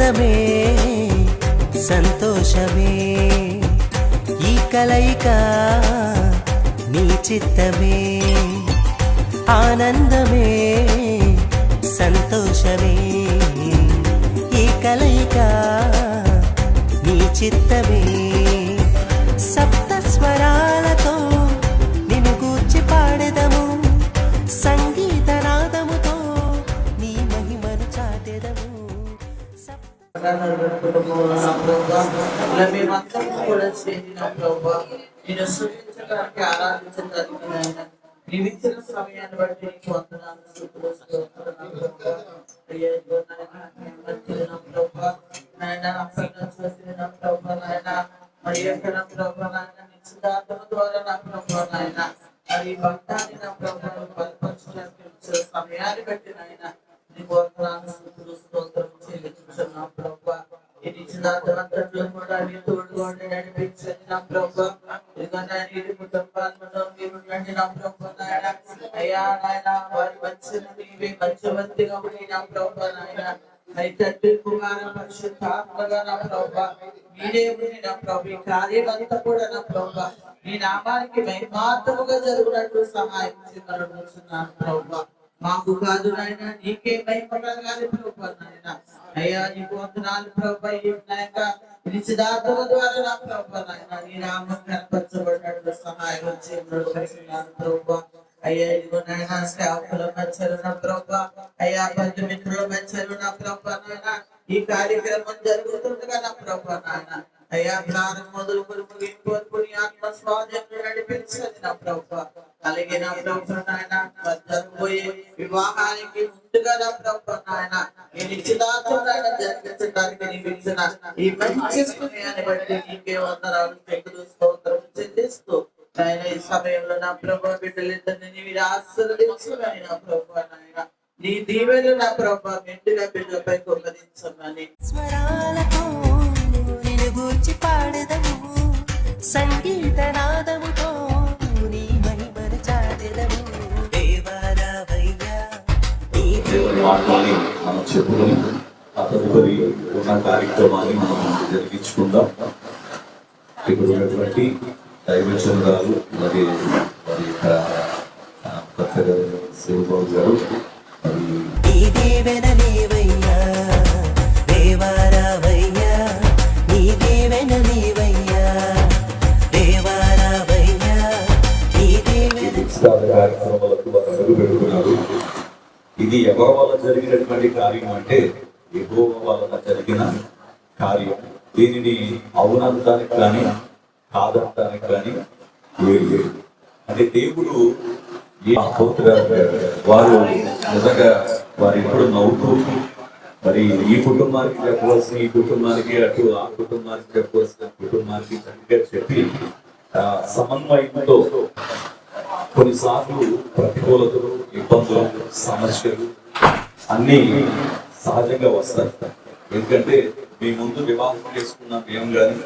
ఆనందమే సంతోషమే ఈ కలయిక నీ చిత్తమే ఆనందమే సంతోషమే ఈ కలయిక నీ చిత్తమే సప్త స్వరాలతో నిన్ను గూర్చి పాడెదము సంగీత నాదముతో నీ మహిమను చాటెదము ఆరాధించడానికి నీవిచ్చిన సమయాన్ని బట్టి నీకు వందనాలు మరి ఎక్కడ నిశ్చితార్థం ద్వారా నా ప్రభు నాయన మరి భక్తాన్ని నా ప్రభు బలపరచడానికి సమయాన్ని బట్టి నాయన నీకు వందనాలు స్తోత్రం చెల్లించున్నా ప్రభు ఈ నిశ్చితార్థంలో కూడా నీ తోడుగా ఉండి నడిపించండి నా ప్రభు ఇదిగోనైనా కుటుంబాలను మీరు నా ప్రభు నాయన అయ్యా నాయన వారి మంచిని నీవే మధ్యవర్తిగా ఉండి నా ప్రభు నాయన అయితే కుమార పరిశుద్ధాత్మగా నా ప్రభు మీరే ఉండి నా ప్రభు ఈ కార్యమంతా కూడా నా ప్రభు నీ నామానికి మహిమార్థముగా జరుగునట్లు సహాయం చేయమనుచున్నాను ప్రభు మాకు కాదు నాయన నీకే భయపడాలి ప్రభు నాయన అయ్యా నీకు వందనాలు ప్రభు నాయక నిశ్చితార్థం ద్వారా నా ప్రభు నాయన నీ నామం కనపరచబడినట్లు సహాయం చేయమనుచున్నాను ప్రభు అయ్యా ఇదిగో నాయన సేవకుల మధ్యలో నా ప్రభు అయ్యా బంధుమిత్రుల మధ్యలో నా ప్రభు నాయన ఈ కార్యక్రమం జరుగుతుండగా నా ప్రభు నాయన అయ్యా ప్రారం మొదలు ముగింపుని ఆత్మ స్వాధీనం నడిపించండి నా ప్రభు అలాగే నా ప్రభు నాయన జరగబోయే వివాహానికి ముందుగా నా ప్రభు నాయన ఈ నిశ్చితార్థం జరిగించడానికి నీకు ఇచ్చిన ఈ మంచి సమయాన్ని బట్టి నీకే వందనాలు చెక్కులు స్తోత్రం చెల్లిస్తూ ఆయన ఈ సమయంలో నా ప్రభు బిడ్డలిద్దరిని నీవు ఆశీర్వదించమని నా ప్రభు నాయన నీ దీవెన నా ప్రభు మెండుగా బిడ్డలపై కుమ్మరించమని స్వరాలతో నిన్ను గూర్చి పాడెదము సంగీత నాదముతో నీ మహిమను చాటెదము దేవారావయ్యా మాటలని మనం చెప్పుకొని ఆ తదుపరి ఉన్న కార్యక్రమాన్ని మనం జరిగించుకుందాం. ఇక్కడ ఉన్నటువంటి దైవచంద్రాలు అలాగే మరి ఇక్కడ కొత్తగా శివబాబు గారు మరి నీ దీవెన నీవయ్యా దేవారావయ్యా నీ దీవెన నీవయ్యా దేవారావయ్యా నీ దీవెన కార్యక్రమాలకు వారు అడుగు పెడుతున్నారు. ఇది ఎవరి వల్ల జరిగినటువంటి కార్యం అంటే యెహోవా వలన జరిగిన కార్యం. దీనిని అవునంతానికి కానీ కాదంతానికి కానీ లేదు. అంటే దేవుడు వారు నిజంగా వారు ఎప్పుడు నవ్వుతూ మరి ఈ కుటుంబానికి చెప్పవలసిన ఈ కుటుంబానికి అటు ఆ కుటుంబానికి చెప్పవలసిన కుటుంబానికి చక్కగా చెప్పి సమన్వయంతో కొన్నిసార్లు ప్రతికూలతలు ఇబ్బందులు సమస్యలు అన్నీ సహజంగా వస్తాయి. ఎందుకంటే మీ ముందు వివాహం చేసుకున్న మేము కానీ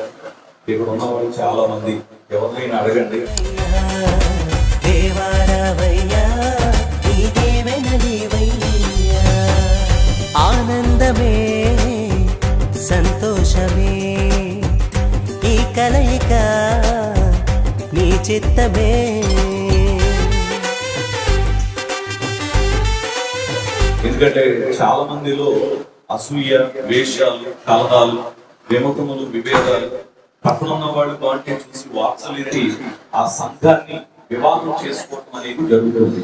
ఇక్కడ ఉన్న వాళ్ళు చాలా మంది ఎవరినైనా అడగండి ఆనందమే సంతోషమే ఈ కలయిక నీ చిత్తమే ఎందుకంటే చాలా మందిలో అసూయ వేషాలు కలహాలు విమతములు విభేదాలు పక్కన ఉన్న వాళ్ళు బాగుంటే చూసి వాత్సల్యతి ఆ సంఘాన్ని వివాహం చేసుకోవటం అనేది జరుగుతుంది.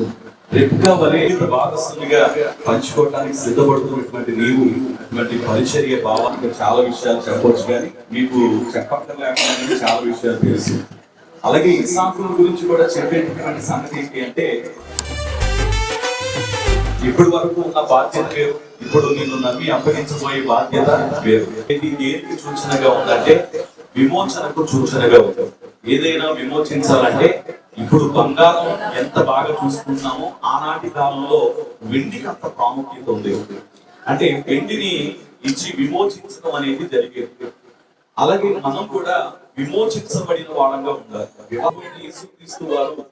రెప్కా వలె భాగస్వామిగా పంచుకోవటానికి సిద్ధపడుతున్నటువంటి నీవు ఇటువంటి పరిచర్య భావానికి చాలా విషయాలు చెప్పవచ్చు, కానీ మీకు చెప్పక్కర్లేకుండా చాలా విషయాలు తెలుసు. అలాగే ఇస్సాకు గురించి కూడా చెప్పేటటువంటి సంగతి ఏంటి అంటే ఇప్పటి వరకు ఉన్న బాధ్యత వేరు, ఇప్పుడు నిన్ను నమ్మి అప్పగించబోయే బాధ్యత వేరు. ఇది దేనికి సూచనగా ఉందంటే విమోచనకు సూచనగా ఉంది. ఏదైనా విమోచించాలంటే ఇప్పుడు బంగారం ఎంత బాగా చూసుకుంటున్నామో ఆనాటి కాలంలో వెండికి అంత ప్రాముఖ్యత ఉంది. అంటే వెండిని ఇచ్చి విమోచించడం అనేది జరిగేది. అలాగే మనం కూడా విమోచించబడిన వాళ్ళంగా ఉండాలి. వివాహమైన యేసుక్రీస్తు వారు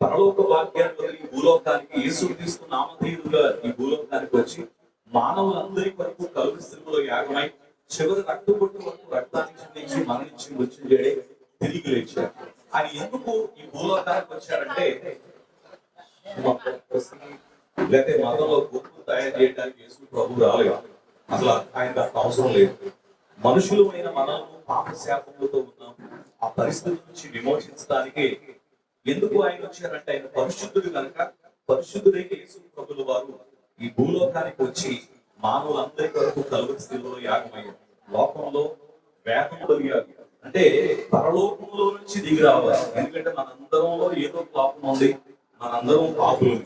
పరలోక భాగ్యాన్ని ఈ భూలోకానికి యేసుక్రీస్తు నామధేయుడుగా ఈ భూలోకానికి వచ్చి మానవులందరి వరకు కలుగు స్థితిలో యాగమై చివరి రక్తపొట్టు వరకు రక్తాన్ని చిందించి మరణించి మృత్యుంజయుడే తిరిగి లేచారు. ఆయన ఎందుకు ఈ భూలోకానికి వచ్చారంటే లేకపోతే మతంలో గుర్తు తయారు చేయడానికి యేసు ప్రభు రాలేదు. అసలు ఆయనకు అంత అవసరం లేదు. మనుషులమైన మనల్ని పాప శాపములతో ఉన్నాం, ఆ పరిస్థితి నుంచి విమోచించడానికి ఎందుకు ఆయన వచ్చారంటే ఆయన పరిశుద్ధుడు కనుక, పరిశుద్ధుడైన యేసు ప్రభుల వారు ఈ భూలోకానికి వచ్చి మానవులందరి కొరకు కలువరి స్థితిలో యాగమయ్యారు. లోకంలో వేదం కలిగారు అంటే పరలోకంలో నుంచి దిగి రావాలి. ఎందుకంటే మనందరంలో ఏదో పాపం ఉంది, మనందరం పాపులు.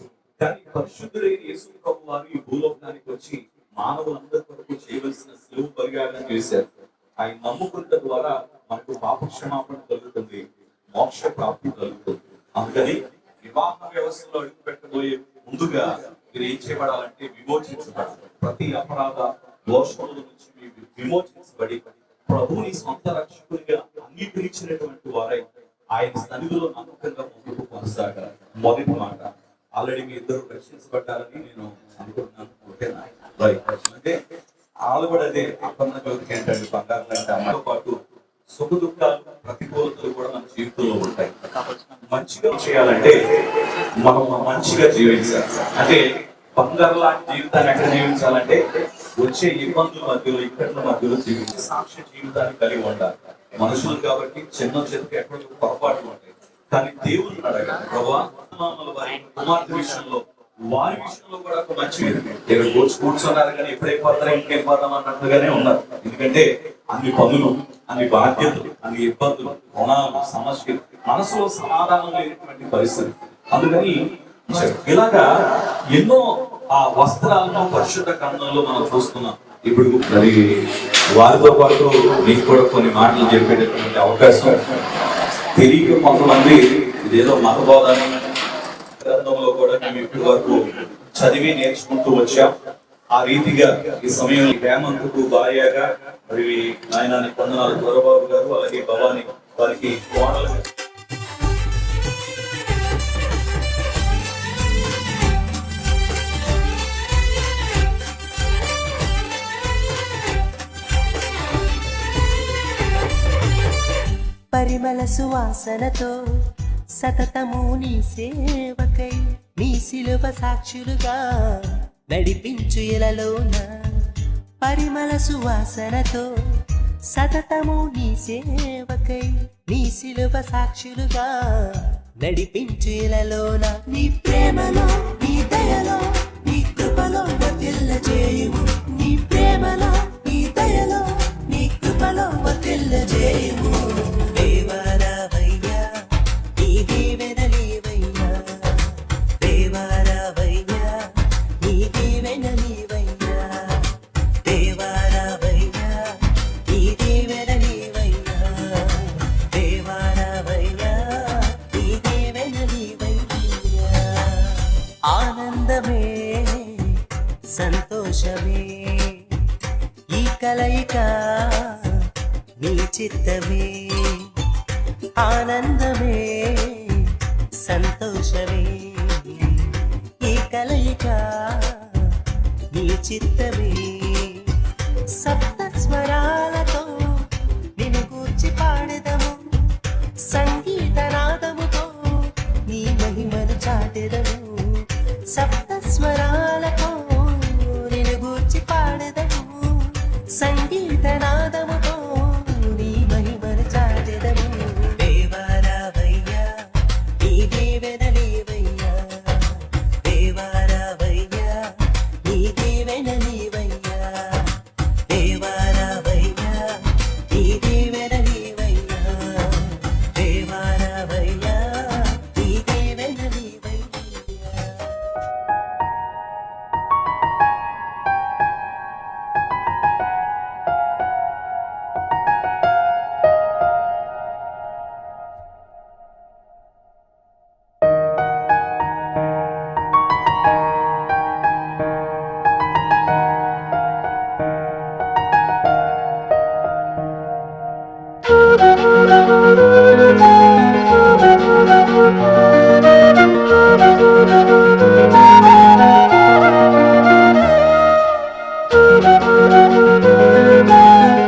కానీ పరిశుద్ధుడైన యేసు ప్రభు వారు ఈ భూలోకానికి వచ్చి మానవులందరి కొరకు చేయవలసిన సెలవు పరిగారం చేశారు. ఆయన నమ్ముకున్న ద్వారా మనకు పాప క్షమాపణ కలుగుతుంది, మోక్ష ప్రాప్తి కలుగుతుంది. అందుకని వివాహ వ్యవస్థలో అడుగు పెట్టబోయే ముందుగా మీరు ఏం చేయబడాలంటే విమోచించబడాలి. ప్రతి అపరాధ దోషముల నుంచి మీరు విమోచించబడి ప్రభువుని సొంత రక్షకునిగా అంగీకరించినటువంటి వారై ఆయన సన్నిధిలో నమ్మకంగా ముందుకు కొనసాగాలి. మొదటి మాట, ఆల్రెడీ మీ ఇద్దరు రక్షించబడ్డారని నేను అనుకుంటున్నాను. ఓకేనా? రైట్. అంటే వాళ్ళు కూడా అదే అపన్న జ్యోతికి ఏంటంటే బంగారం అంటే అమ్మతో పాటు సుఖ దుఃఖాలు ప్రతికూలతలు కూడా మన జీవితంలో ఉంటాయి. మంచిగా చేయాలంటే మనం మంచిగా జీవించాలి. అంటే బంగారు లాంటి జీవితాన్ని ఎక్కడ జీవించాలంటే వచ్చే ఇబ్బందుల మధ్యలో ఇక్కట్ల మధ్యలో జీవించి సాక్ష్య జీవితాన్ని కలిగి ఉండాలి. మనుషులు కాబట్టి చిన్న చెట్టుకు ఎక్కడ పొరపాట్లు ఉంటాయి. కానీ దేవుని అడగాలి, ప్రభా వారి కుమార్తె విషయంలో వారి విషయంలో కూడా ఒక మంచి ఇక్కడ కూర్చున్నారు కానీ ఎప్పుడైపోతారో ఇంకెళ్ళిపోతాం అన్నట్టుగానే ఉన్నారు. ఎందుకంటే అన్ని పనులు, అన్ని బాధ్యతలు, అన్ని ఇబ్బందులు, రుణాలు, సమస్యలు, మనసులో సమాధానం లేనటువంటి పరిస్థితి. అందుకని ఇలాగా ఎన్నో ఆ వస్త్రాలను పరిశుద్ధ గ్రంథంలో మనం చూస్తున్నాం. ఇప్పుడు మరి వారితో పాటు మీకు కూడా కొన్ని మాటలు చెప్పేటటువంటి అవకాశం తెలియక కొంతమంది ఇదేదో మతబోధన గ్రంథంలో కూడా మేము ఇప్పటి వరకు చదివి నేర్చుకుంటూ వచ్చాం. ఆ రీతిగా ఈ సమయంలో హేమంత్కు భార్యగా మరి నాయనాన్ని పొందనాలు దొరబాబు గారు, అలాగే భవాని వారికి కోడలు పరిమళ సువాసనతో సతతము నీ సేవకై నీ శిలువ సాక్షులుగా నడిపించు ఇలలోన. పరిమళ సువాసనతో సతతము నీ సేవకై నీ శిలువ సాక్షులుగా నడిపించు ఇలలోన. నీ ప్రేమలో, నీ దయలో, నీ కృపలో వర్ధిల్ల చేయుము. నీ ప్రేమలో, నీ దయలో, నీ కృపలో వర్ధిల్ల చేయుము. దేవారావయ్యా నీ దీవెనలీవయ్యా, దేవారావయ్యా నీ దీవెనలీవయ్యా, దేవారావయ్యా నీ దీవెనలీవయ్యా, దేవారావయ్యా నీ దీవెనలీవయ్యా. ఆనందమే సంతోషమే ఈ కలయిక నీ చిత్తమే. ఆనందమే సంతోషమే ఈ కలయిక నీ చిత్తమే. సప్త స్వరాలతో నిన్ను గూర్చి పాడెదము, సంగీతనాదముతో నీ మహిమను చాటెదము. సప్త స్వరాలతో నిన్ను గూర్చి పాడెదము, సంగీతనాదముతో నీ మహిమను చాటెదము. దేవారావయ్యా నీ దీవెనలీవయ్యా, దేవారావయ్యా నీ దీవెనలీవయ్యా, దేవారావయ్యా నీ దీవెనలీవయ్యా, దేవారావయ్యా నీ దీవెనలీవయ్యా. Thank you.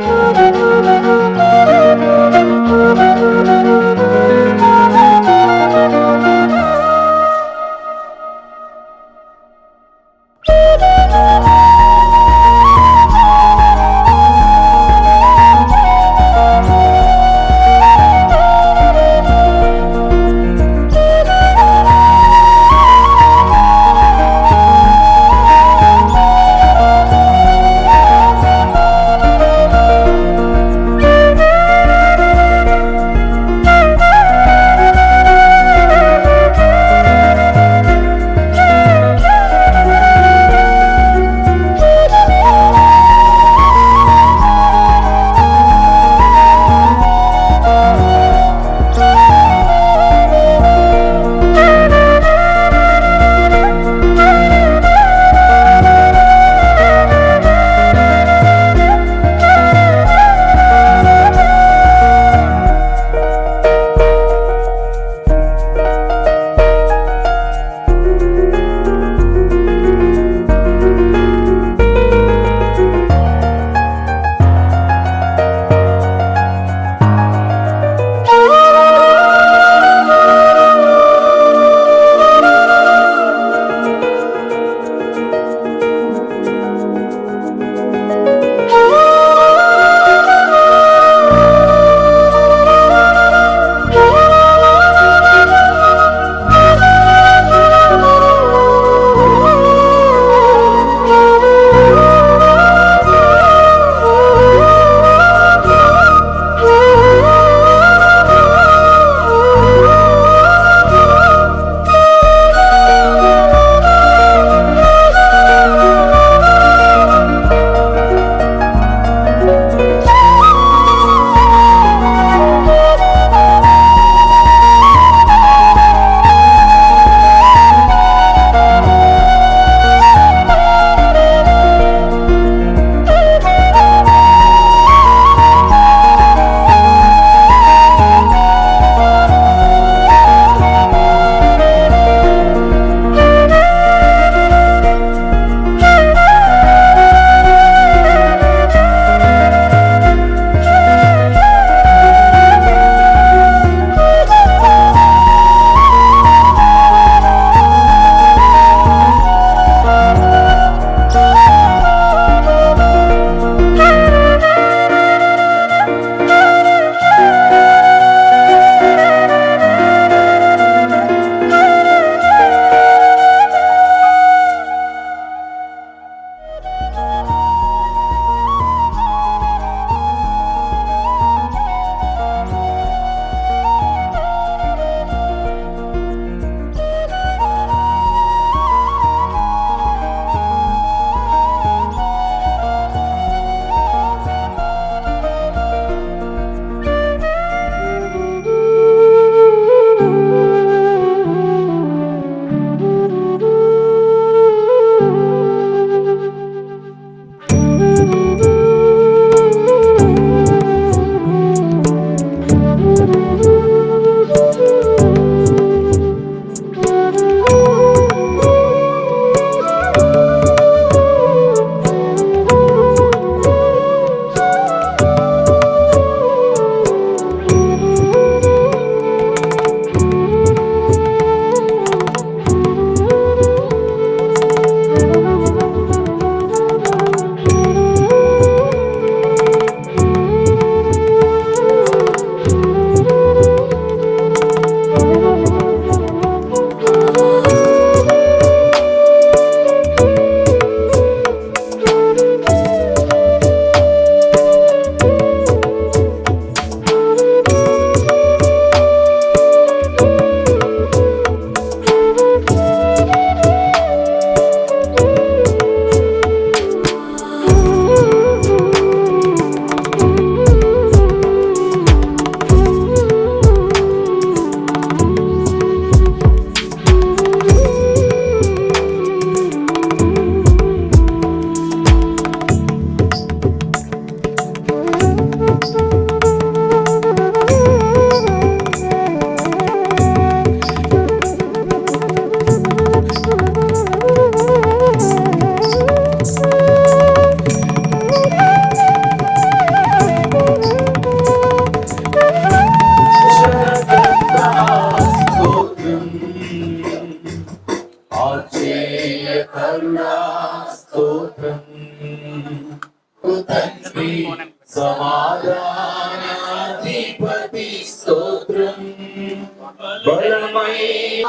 బలమైన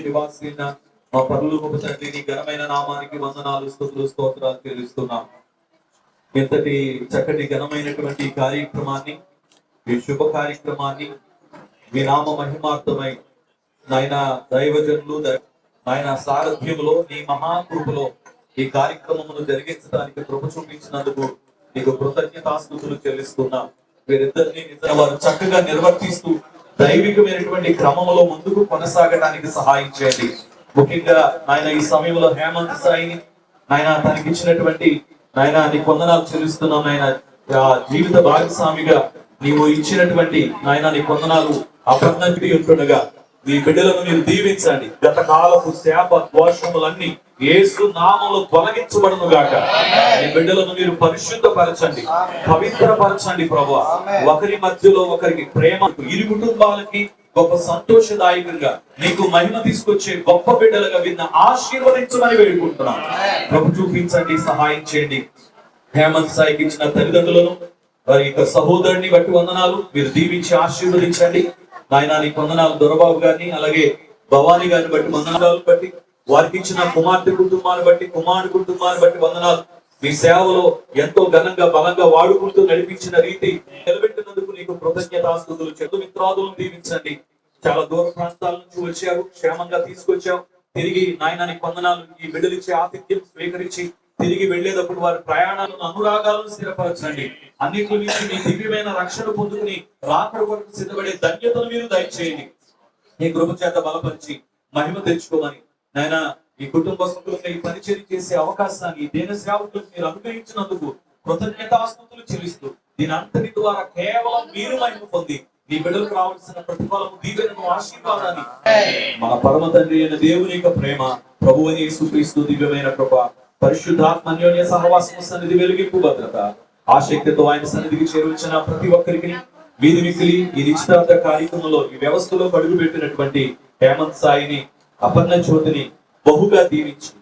నివాసైన మా పరలోకపు తండ్రి నీ ఘనమైన నామానికి వందనాలు స్తుతులు స్తోత్రాలు చెల్లిస్తున్నాం. ఎంతటి చక్కటి ఘనమైనటువంటి కార్యక్రమాన్ని, ఈ శుభ కార్యక్రమాన్ని మీ నామ మహిమార్థమై నాయన దైవజనులు నాయన సారథ్యములో నీ మహాకృపలో ఈ కార్యక్రమమును జరిగించడానికి కృప చూపించినందుకు నీకు కృతజ్ఞతాస్తుతులు చెల్లిస్తున్నాం. వీరిద్దరిని వారు చక్కగా నిర్వర్తిస్తూ దైవికమైనటువంటి క్రమంలో ముందుకు కొనసాగడానికి సహాయం చేయండి. ముఖ్యంగా నాయన ఈ సమయంలో హేమంత్ సాయిని నాయన తనకి ఇచ్చినటువంటి నాయన నీ వందనాలు చెల్లిస్తున్నాం. నాయన జీవిత భాగస్వామిగా నీవు ఇచ్చినటువంటి నాయన నీ వందనాలు అపర్ణంటి ఉంటుండగా మీ బిడ్డలను మీరు దీవించండి. గత కాలపు శాప దోషములన్నీ యేసు నామములో తొలగించబడును గాక. ఈ బిడ్డలను మీరు పరిశుద్ధపరచండి, పవిత్రపరచండి ప్రభువా. ఒకరి మధ్యలో ఒకరికి ప్రేమ, ఇరు కుటుంబాలకి గొప్ప సంతోషదాయకంగా నీకు మహిమ తీసుకొచ్చే గొప్ప బిడ్డలుగా విన్న ఆశీర్వదించమని వేడుకుంటున్నాం. ప్రభు చూపించండి, సహాయం చేయండి. హేమంత్ సాయికి ఇచ్చిన తల్లిదండ్రులను వారి యొక్క సహోదరుని బట్టి వందనాలు మీరు దీవించి ఆశీర్వదించండి. నాయన నీ వందనాలు దొరబాబు గారిని అలాగే భవానీ గారిని బట్టి వందనాలు బట్టి, వారికి ఇచ్చిన కుమార్తె కుటుంబాన్ని బట్టి, కుమారుడు కుటుంబాన్ని బట్టి వందనాలు. మీ సేవలో ఎంతో ఘనంగా బలంగా వాడుకుంటూ నడిపించిన రీతి నిలబెట్టినందుకు నీకు కృతజ్ఞతాస్తుతులు. చెడు మిత్రాదులను దీవించండి. చాలా దూర ప్రాంతాల నుంచి వచ్చారు, క్షేమంగా తీసుకొచ్చావు. తిరిగి నాయన నీకు వందనాలు. ఈ బిడ్డలిచ్చే ఆతిథ్యం స్వీకరించి తిరిగి వెళ్లేటప్పుడు వారి ప్రయాణాలను, అనురాగాలను స్థిరపరచండి. అన్నింటి నుంచి మీ దివ్యమైన రక్షణ పొందుకుని రాకడ కొరకు సిద్ధపడే ధన్యతను మీరు దయచేయండి. ఈ కృప చేత బలపరిచి మహిమ తెచ్చుకోమని నాయన ఈ కుటుంబ సభ్యులపై పరిచయం చేసే అవకాశాన్ని దేన సేవకులకు మీరు అనుగ్రహించినందుకు కృతజ్ఞతాస్తుతులు చెల్లిస్తూ దీని అంతటి ద్వారా కేవలం మీరు మహిమ పొంది మీ బిడ్డలకు రావాల్సిన ప్రతిఫలము, దీవెనను, ఆశీర్వాదాన్ని మన పరమ తండ్రి అయిన దేవుని యొక్క ప్రేమ, ప్రభువైన యేసుక్రీస్తు దివ్యమైన కృప, పరిశుద్ధాత్మ అన్యోన్య సహవాసము, సన్నిధి, వెలుగింపు, భద్రత, ఆసక్తితో ఆయన సన్నిధికి చేరువచ్చిన ప్రతి ఒక్కరికి వీధి మిక్కిలి ఈ నిశ్చితార్థ కార్యక్రమంలో ఈ వ్యవస్థలో అడుగు పెట్టినటువంటి హేమంత్ సాయిని, అపర్ణ జ్యోతిని బహుగా దీవించి,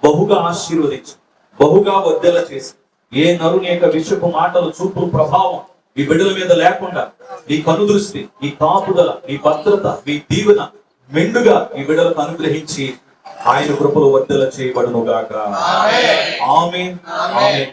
బహుగా ఆశీర్వదించి, బహుగా వద్దెల చేసి ఏ నరుని యొక్క విషపు మాటలు, చూపు, ప్రభావం ఈ బిడ్డల మీద లేకుండా ఈ కనుదృష్టి, ఈ కాపుదల, ఈ భద్రత, ఈ దీవెన మెండుగా ఈ బిడ్డలకు అనుగ్రహించి ఆయన కృపలో వద్దెల చేయబడును గాక. ఆమేన్. ఆమేన్.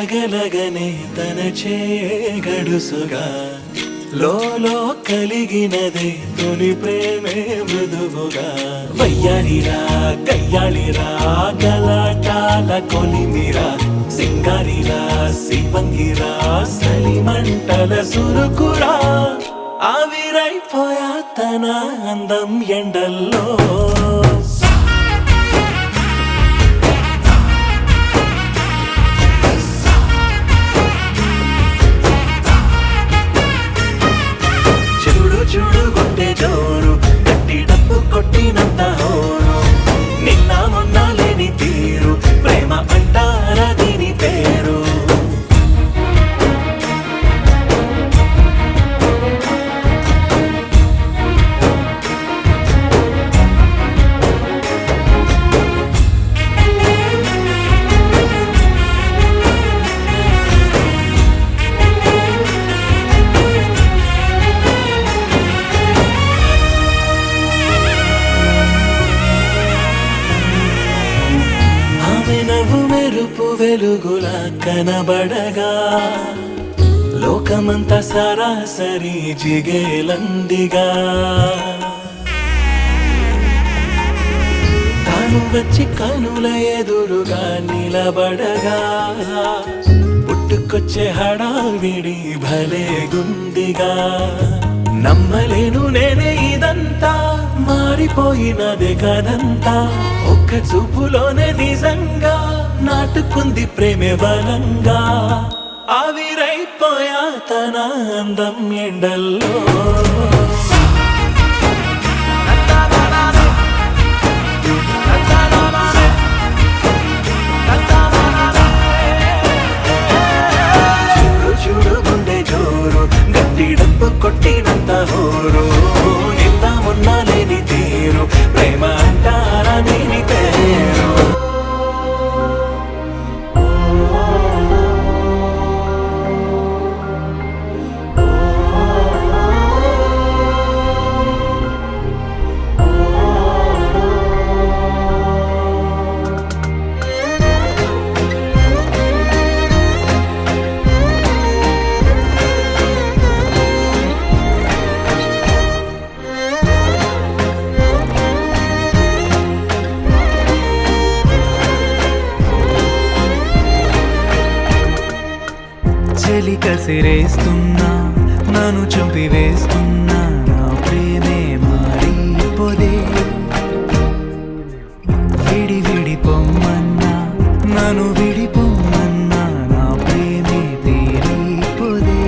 లగలగనే తన గడుసుగా లోలో కలిగినదే తొలి ప్రేమే మృదువుగా వయ్యారిరా కయ్యాళిరా గలాటాల కొలిమిరా సింగారిరా శివంగిరా సలిమంటల సురుకురా ఆవిరైపోయా తన అందం ఎండల్లో చూడు గుండె జోరు గట్టి డప్పు కొట్టినంత హోరు నిన్న మొన్న లేని తీరు ప్రేమ అంటారా దీని పేరు మెరుపు వెలుగులా కనబడగా లోకమంతా సరాసరి జిగేలందిగా తాను వచ్చి కనుల ఎదురుగా నిలబడగా పుట్టుకొచ్చే హడావిడి భలే గుందిగా నమ్మలేను నేనే ఇదంతా మారిపోయినదే కదంతా ఒక్క చూపులోనే నిజంగా నాటుకుంది ప్రేమే బలంగా ఆవిరైపోయా తన అందం ఎండల్లో చూడు గుండె జోరు గట్టి డప్పు కొట్టినంత హోరు నిన్న మొన్న లేని తీరు ప్రేమ అంటారా దీని పేరు చలి కసిరేస్తున్నా నన్ను చంపివేస్తున్నా నా ప్రేమే మారిపోదే విడిపొమ్మన్నా నన్ను విడిపొమ్మన్నా నా ప్రేమే తీరిపోదే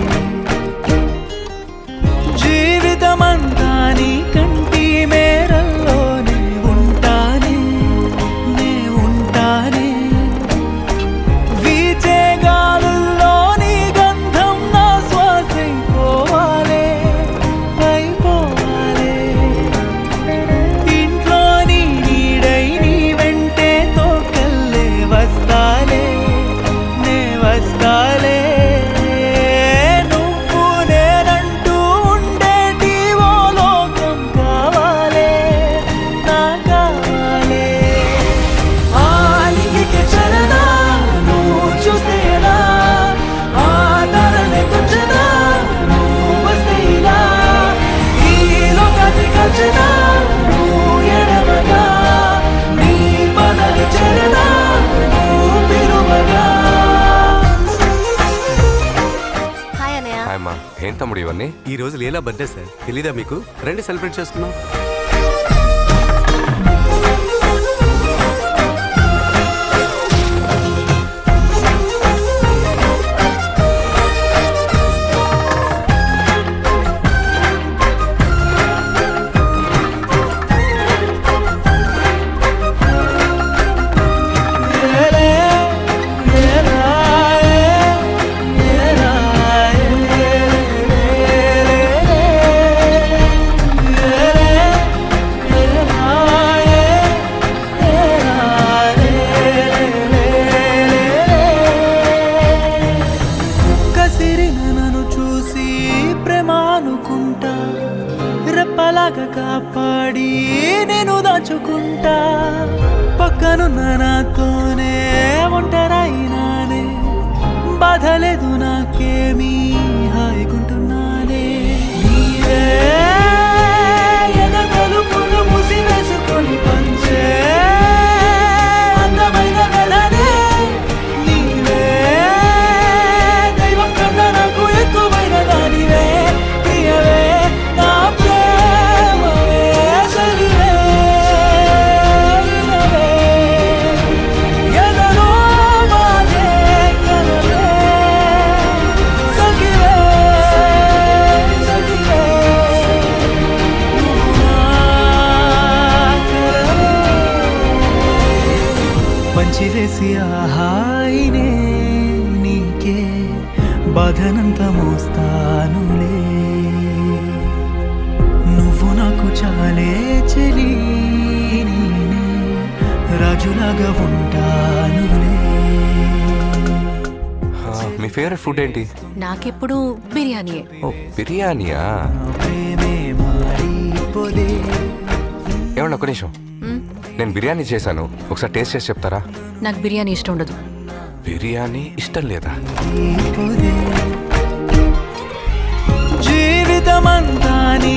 జీవితమంతా నీ కంటి మేరల్లోనే ఉంటానే నే ఉంటానే వీచే గాలుల్లో నీ గంధం నా శ్వాసైపోవాలే అయిపోవాలే ఇంట్లో నీ నీడై నీ వెంటే తోకల్లే వస్తాలే నే వస్తాలే నువ్వు నేనంటూ ఉండేటి ఓ లోకం కావాలే నా కావాలే ఆలింగికి చలనా నువ్వు చూస్తే ఎలా ఆ ధరనే కొంచెనా నువ్వు వస్తే ఇలా ఈ లోకాన్ని కల్చనా నువ్వు ఎడమగా నీ పదవి చలనా నువ్వు పిలువగా హాయ్ అన్నయ్య. హాయ్ అమ్మా, ఏం తమ్ముడు ఇవన్నీ? ఈ రోజు లీలా బర్త్డే సార్, తెలీదా మీకు? రండి సెలబ్రేట్ చేసుకున్నాం. కసిరిన నన్ను చూసి ప్రేమానుకుంటా రెప్పలాగా కాపాడి నేను దాచుకుంటా పక్కనున్న నాతోనే ఒంటరైనానే బాధలేదు నాకేమీ హాయిగుంటున్నానే నీవే ఎద తలుపులు మూసివేసుకొని పంచే అందమైన వెడనే నీవే దైవం కన్నా నాకు ఎక్కువైన దానివే ప్రియవే నా ప్రేమవే సరివే వినవే ఎదలో బాధే కలవే సఖివే సఖివే నువ్వు నా కలవే పంచివేసి ఆహాయినే నీకే బాధనంత మోస్తానులే నువ్వు నాకు చాలే చెలి నేనే రాజులాగా ఉంటానులే మీ ఫేవరెట్ ఫుడ్ ఏంటి? నాకెప్పుడు బిర్యానీయే. ఓ బిర్యానీయా? ప్రేమే మారిపోదే ఏమన్నా ఒక నిమిషం, నేను బిర్యానీ చేశాను, ఒకసారి టేస్ట్ చేసి చెప్తారా? నాకు బిర్యానీ ఇష్టం ఉండదు. బిర్యానీ ఇష్టం లేదా? జీవితమంతా నీ